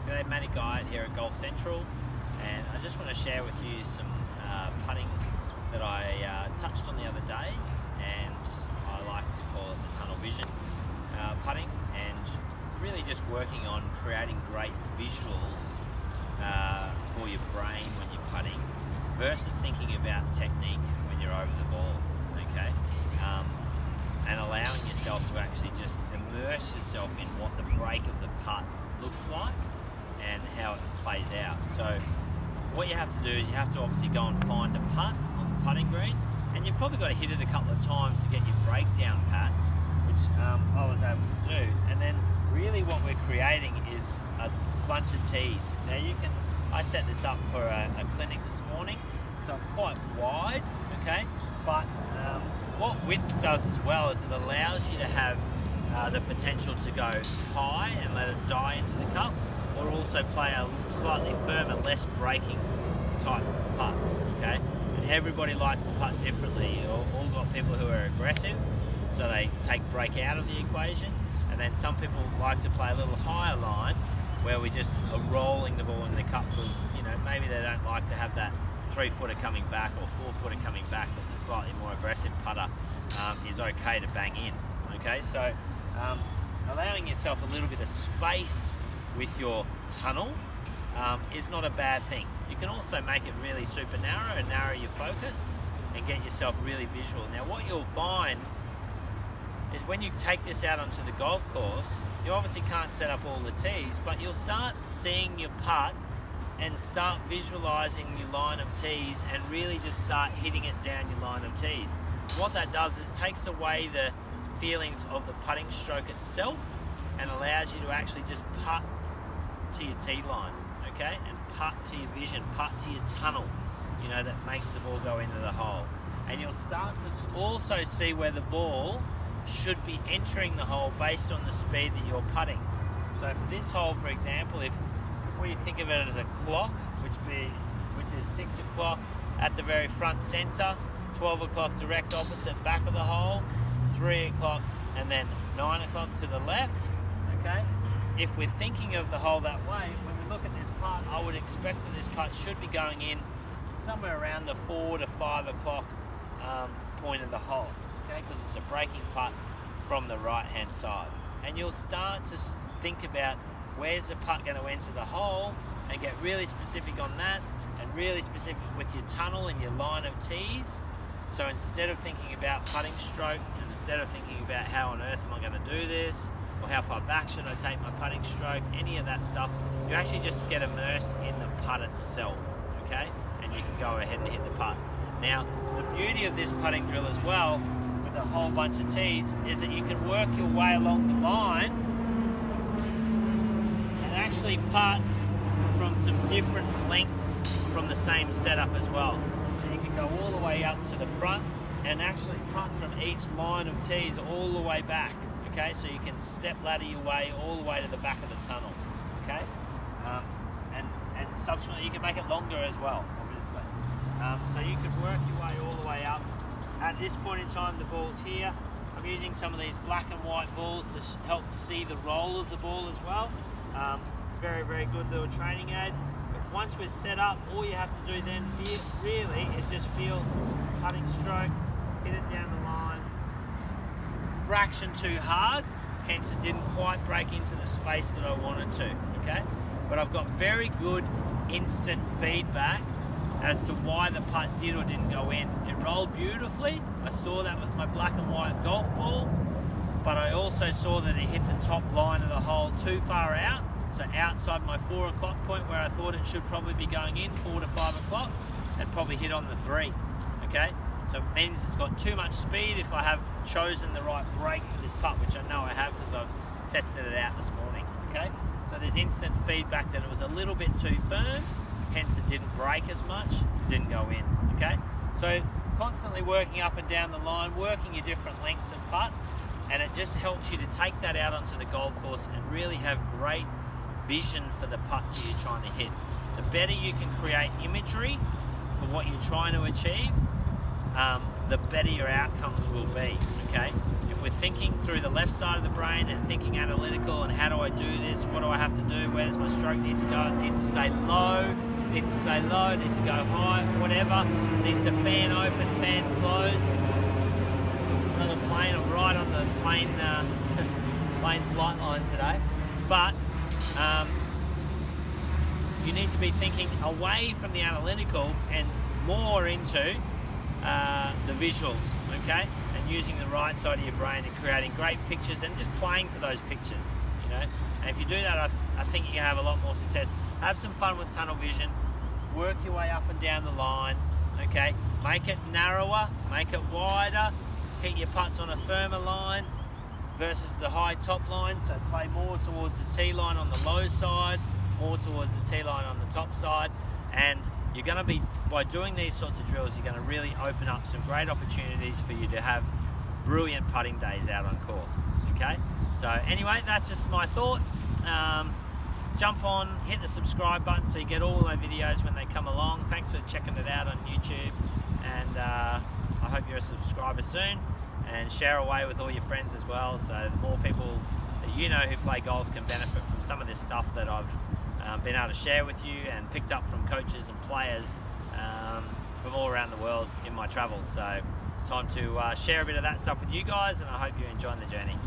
G'day, Matty Guyatt here at Golf Central, and I just want to share with you some putting that I touched on the other day, and I like to call it the tunnel vision putting, and really just working on creating great visuals for your brain when you're putting versus thinking about technique when you're over the ball, okay? And allowing yourself to actually just immerse yourself in what the break of the putt looks like and how it plays out. So what you have to do is you have to obviously go and find a putt on the putting green, and you've probably got to hit it a couple of times to get your breakdown pat, which I was able to do. And then really what we're creating is a bunch of tees. Now I set this up for a clinic this morning, so it's quite wide, okay? But what width does as well is it allows you to have the potential to go high and let it die into the cup, or also play a slightly firmer, less breaking type putt, okay? And everybody likes to putt differently. You've all got people who are aggressive, so they take break out of the equation, and then some people like to play a little higher line where we just are rolling the ball in the cup because, you know, maybe they don't like to have that 3-footer coming back or 4-footer coming back, but the slightly more aggressive putter is okay to bang in, okay? So allowing yourself a little bit of space with your tunnel is not a bad thing. You can also make it really super narrow and narrow your focus and get yourself really visual. Now what you'll find is when you take this out onto the golf course, you obviously can't set up all the tees, but you'll start seeing your putt and start visualizing your line of tees and really just start hitting it down your line of tees. What that does is it takes away the feelings of the putting stroke itself and allows you to actually just putt to your tee line, okay? And putt to your vision, putt to your tunnel, you know, that makes the ball go into the hole. And you'll start to also see where the ball should be entering the hole based on the speed that you're putting. So for this hole, for example, if we think of it as a clock, which is 6 o'clock at the very front center, 12 o'clock direct opposite back of the hole, 3 o'clock and then 9 o'clock to the left, okay? If we're thinking of the hole that way, when we look at this putt, I would expect that this putt should be going in somewhere around the 4 to 5 o'clock point of the hole, okay? Because it's a breaking putt from the right-hand side. And you'll start to think about where's the putt going to enter the hole and get really specific on that and really specific with your tunnel and your line of tees. So instead of thinking about putting stroke and instead of thinking about how on earth am I going to do this or how far back should I take my putting stroke, any of that stuff, you actually just get immersed in the putt itself, okay? And you can go ahead and hit the putt. Now, the beauty of this putting drill as well, with a whole bunch of tees, is that you can work your way along the line and actually putt from some different lengths from the same setup as well. So you can go all the way up to the front and actually putt from each line of tees all the way back, okay? So you can step ladder your way all the way to the back of the tunnel, okay? And subsequently you can make it longer as well, obviously. So you can work your way all the way up. At this point in time, the ball's here. I'm using some of these black and white balls to help see the roll of the ball as well. Very, very good little training aid. But once we're set up, all you have to do then really is just feel putting stroke, hit it down the line. Fraction too hard, hence it didn't quite break into the space that I wanted to, okay? But I've got very good instant feedback as to why the putt did or didn't go in. It rolled beautifully. I saw that with my black and white golf ball, but I also saw that it hit the top line of the hole too far out, so outside my 4 o'clock point where I thought it should probably be going in, 4 to 5 o'clock, and probably hit on the 3, okay? So it means it's got too much speed if I have chosen the right break for this putt, which I know I have because I've tested it out this morning, okay? So there's instant feedback that it was a little bit too firm, hence it didn't break as much, it didn't go in, okay? So constantly working up and down the line, working your different lengths of putt, and it just helps you to take that out onto the golf course and really have great vision for the putts that you're trying to hit. The better you can create imagery for what you're trying to achieve, the better your outcomes will be, okay? If we're thinking through the left side of the brain and thinking analytical and how do I do this, what do I have to do, where does my stroke need to go, it needs to stay low, it needs to stay low, it needs to go high, whatever, it needs to fan open, fan close. Another plane, I'm right on the plane flight line today, but you need to be thinking away from the analytical and more into the visuals, okay? And using the right side of your brain and creating great pictures and just playing to those pictures, you know? And if you do that, I think you can have a lot more success. Have some fun with tunnel vision, work your way up and down the line, okay? Make it narrower, make it wider, hit your putts on a firmer line versus the high top line, so play more towards the tee line on the low side, more towards the tee line on the top side, and you're going to be, by doing these sorts of drills, you're going to really open up some great opportunities for you to have brilliant putting days out on course, okay? So anyway, that's just my thoughts. Jump on, hit the subscribe button so you get all my videos when they come along. Thanks for checking it out on YouTube, and I hope you're a subscriber soon, and share away with all your friends as well, so the more people that you know who play golf can benefit from some of this stuff that I've been able to share with you and picked up from coaches and players from all around the world in my travels. So time to share a bit of that stuff with you guys, and I hope you're enjoying the journey.